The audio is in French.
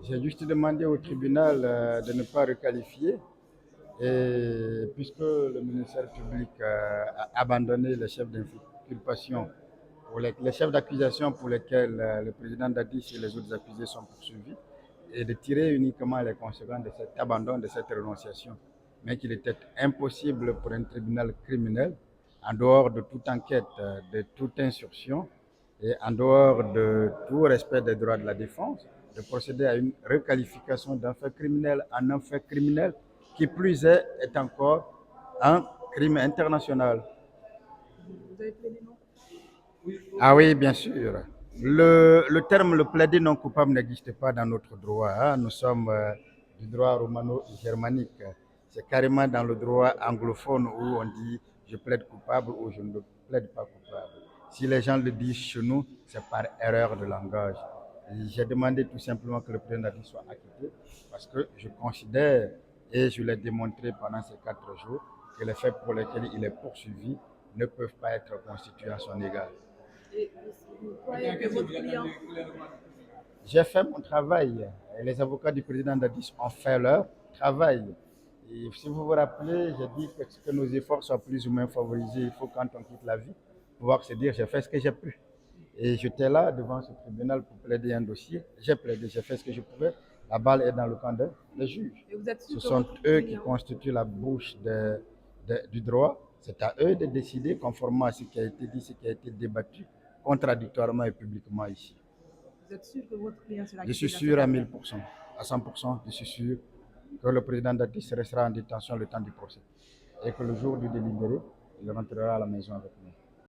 J'ai juste demandé au tribunal de ne pas requalifier, et puisque le ministère public a abandonné les chefs d'inculpation, les chefs d'accusation pour lesquels le président Dadis et les autres accusés sont poursuivis, et de tirer uniquement les conséquences de cet abandon, de cette renonciation, mais qu'il était impossible pour un tribunal criminel, en dehors de toute enquête, de toute insurrection, et en dehors de tout respect des droits de la défense, de procéder à une requalification d'un fait criminel en un fait criminel qui plus est encore un crime international. Vous avez plaidé non? Ah oui, bien sûr. Le terme le plaidé non coupable n'existe pas dans notre droit, hein. Nous sommes du droit romano-germanique. C'est carrément dans le droit anglophone où on dit je plaide coupable ou je ne plaide pas coupable. Si les gens le disent chez nous, c'est par erreur de langage. J'ai demandé tout simplement que le président Nadi soit acquitté parce que je considère, et je l'ai démontré pendant ces 4 jours, que les faits pour lesquels il est poursuivi ne peuvent pas être constitués à son égard. Et vous croyez que votre client, J'ai fait mon travail. Et les avocats du président Dadis ont fait leur travail. Et si vous vous rappelez, j'ai dit que nos efforts soient plus ou moins favorisés. Il faut, quand on quitte la vie, pouvoir se dire j'ai fait ce que j'ai pu. Et j'étais là devant ce tribunal pour plaider un dossier. J'ai plaidé, j'ai fait ce que je pouvais. La balle est dans le camp des juges. et vous êtes Ce sûr que sont votre eux qui client, constituent la bouche du droit. C'est à eux de décider conformément à ce qui a été dit, ce qui a été débattu contradictoirement et publiquement ici. vous êtes sûr que votre client sera Je suis acquitté dans sûr cette à affaire? 1000%, à 100%, je suis sûr que le président Datis restera en détention le temps du procès et que le jour du délibéré, il rentrera à la maison avec nous.